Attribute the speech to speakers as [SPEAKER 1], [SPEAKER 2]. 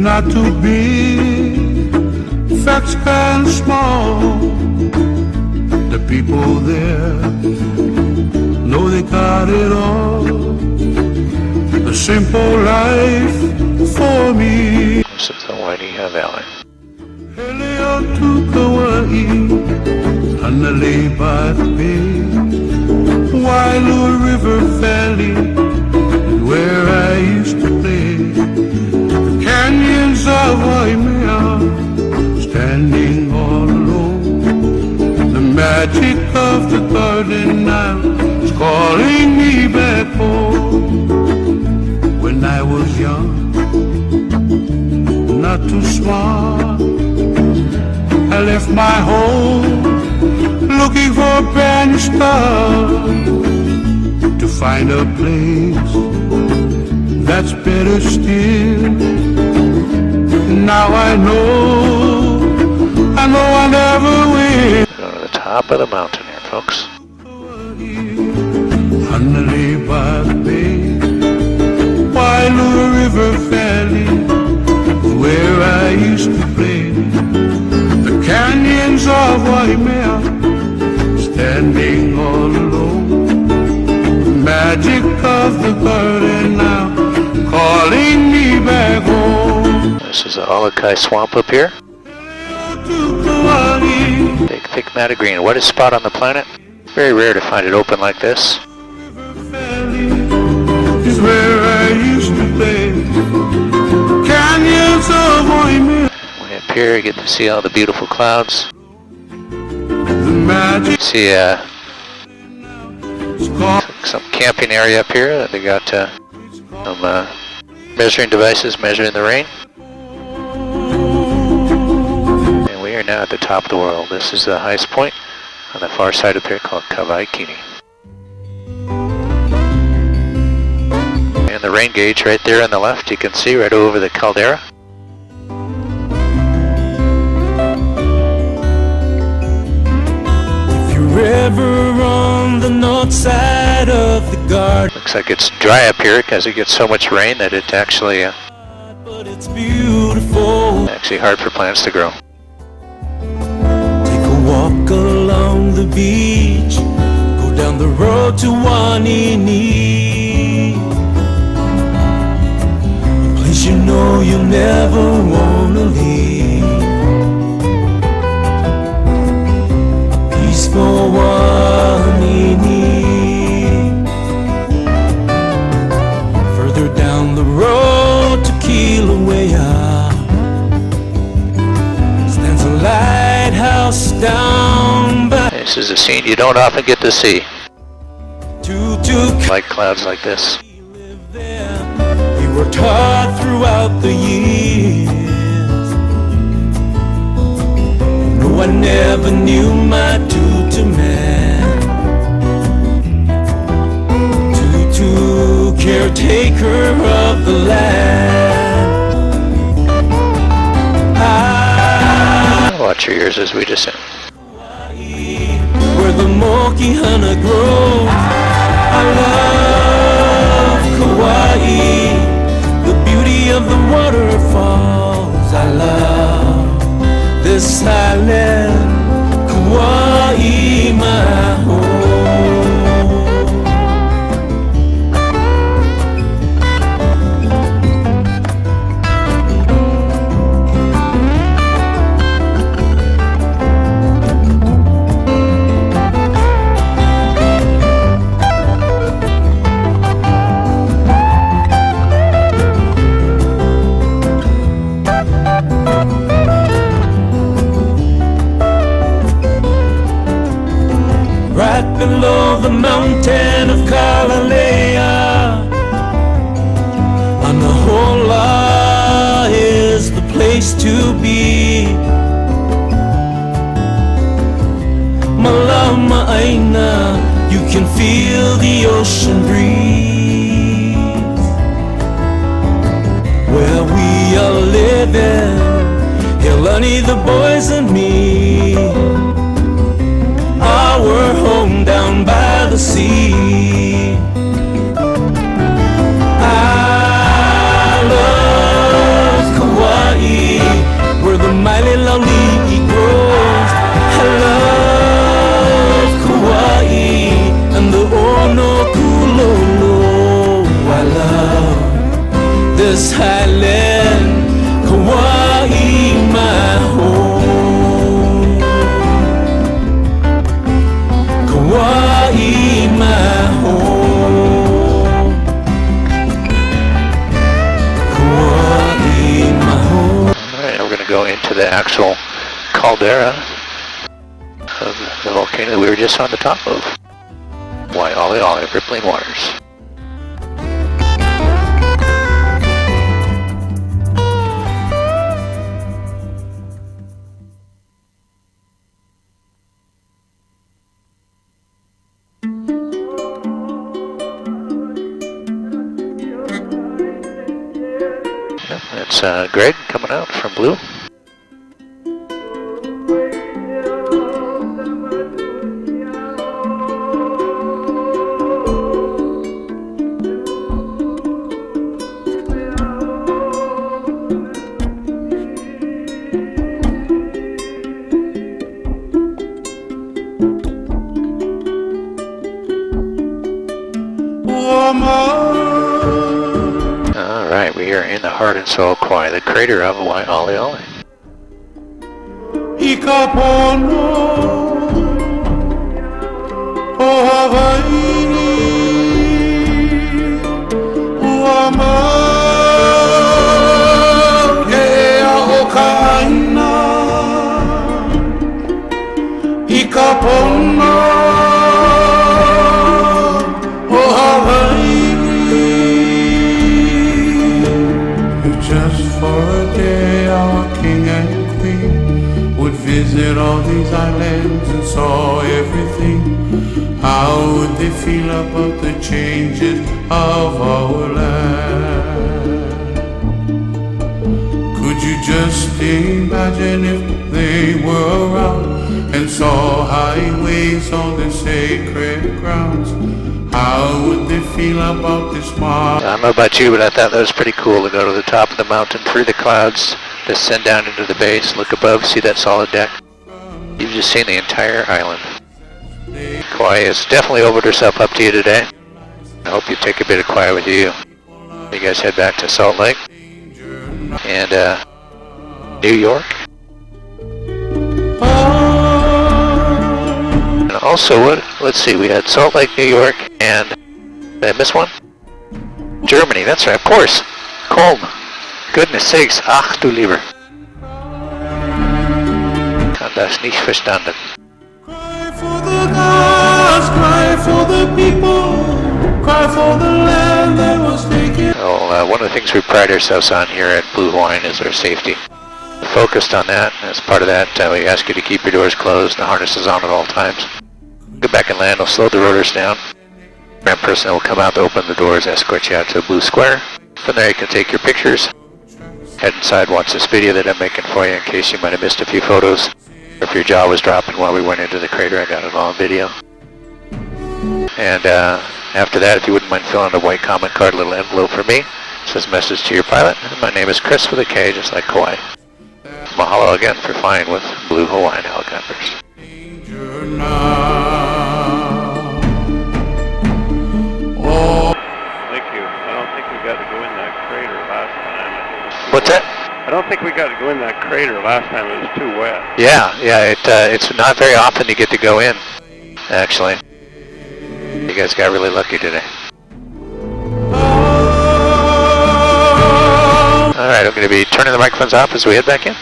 [SPEAKER 1] not too big, facts kind of small. The people there know they got it all. A simple life for me.
[SPEAKER 2] This is the Hawaiian Valley.
[SPEAKER 1] Helio to Kauai, on the lay by the bay. Wailu River Valley, where I used to play. The canyons of Waimea, standing all alone. The magic of the garden now is calling me back home. When I was young, not too smart, I left my home looking for a brand new start, to find a place that's better still. Now I know I never will.
[SPEAKER 2] Go to the top of the mountain here, folks.
[SPEAKER 1] On the lay by the bay, Wailu River Valley, where I used to play. The canyons of Waimea, standing all alone. Magic of the garden now, calling me back home.
[SPEAKER 2] This is the Alakai Swamp up here. Big, thick mat of green. Wettest spot on the planet. Very rare to find it open like this.
[SPEAKER 1] Is where I used to play. Canyons of Waimea.
[SPEAKER 2] Way up here, you get to see all the beautiful clouds.
[SPEAKER 1] The magic.
[SPEAKER 2] See some camping area up here that they got some measuring devices measuring the rain. And we are now at the top of the world. This is the highest point on the far side up here called Kauai. And the rain gauge right there on the left, you can see right over the caldera.
[SPEAKER 3] If you're ever on the north side of the garden,
[SPEAKER 2] looks like it's dry up here because it gets so much rain that it actually
[SPEAKER 3] but it's beautiful.
[SPEAKER 2] actually hard for plants to grow.
[SPEAKER 3] Take a walk along the beach, go down the road to Wanini, a place you know you'll never wanna leave. Peaceful Wanini. Further down the road to Kilauea stands a lighthouse down by.
[SPEAKER 2] This is a scene you don't often get to see, like clouds like this.
[SPEAKER 3] He worked hard throughout the years. No, I never knew my tutu man. Tutu, caretaker of the land.
[SPEAKER 2] Watch your ears as we descend.
[SPEAKER 3] Where the Moki-hana grows. I love Kauai, the beauty of the waterfalls. I love this island, Kauai, my home. Right below the mountain of Kalalea, on the Hola is the place to be. Malama Aina, you can feel the ocean breeze. Where we are living, Hilani, the boys and me. Our home down by the sea. I love Kauai.
[SPEAKER 2] to go into the actual caldera of the volcano that we were just on the top of. Waialeale, rippling waters. Yep, that's Greg coming out from Blue. Alright, we are in the heart and soul Kauai, the crater of Waialeale.
[SPEAKER 1] Ikapono o Hawaii Uama Ea o Kaina Ikapono o Hawaii. Just for a day our king and queen would visit all these islands and saw everything. How would they feel about the changes of our land? Could you just imagine if they were around and saw highways on the sacred grounds? How would they feel about this march?
[SPEAKER 2] I don't know about you, but I thought that was pretty cool to go to the top of the mountain through the clouds, descend down into the base, look above, see that solid deck. You've just seen the entire island. Kauai has definitely opened herself up to you today. I hope you take a bit of Kauai with you. You guys head back to Salt Lake and New York. And also, let's see, we had Salt Lake, New York, and did I miss one? Germany, that's right, of course. Cold. Goodness sakes, ach du lieber. Kann das nicht verstanden.
[SPEAKER 1] Cry for the gods, cry for the people, cry for the land that was taken.
[SPEAKER 2] Well, one of the things we pride ourselves on here at Blue Hawaiian is our safety. We're focused on that, and as part of that, we ask you to keep your doors closed, the harnesses on at all times. Go back and land, we'll slow the rotors down. Ground personnel will come out to open the doors, escort you out to a blue square. From there you can take your pictures. Head inside, watch this video that I'm making for you in case you might have missed a few photos. Or if your jaw was dropping while we went into the crater, I got it all on video. And after that, if you wouldn't mind filling out a white comment card, a little envelope for me. It says message to your pilot. My name is Chris with a K, just like Kauai. Mahalo again for flying with Blue Hawaiian Helicopters. What's that?
[SPEAKER 4] I don't think we got to go in that crater last time. It was too wet.
[SPEAKER 2] Yeah, it's not very often you get to go in, actually. You guys got really lucky today. Alright, I'm going to be turning the microphones off as we head back in.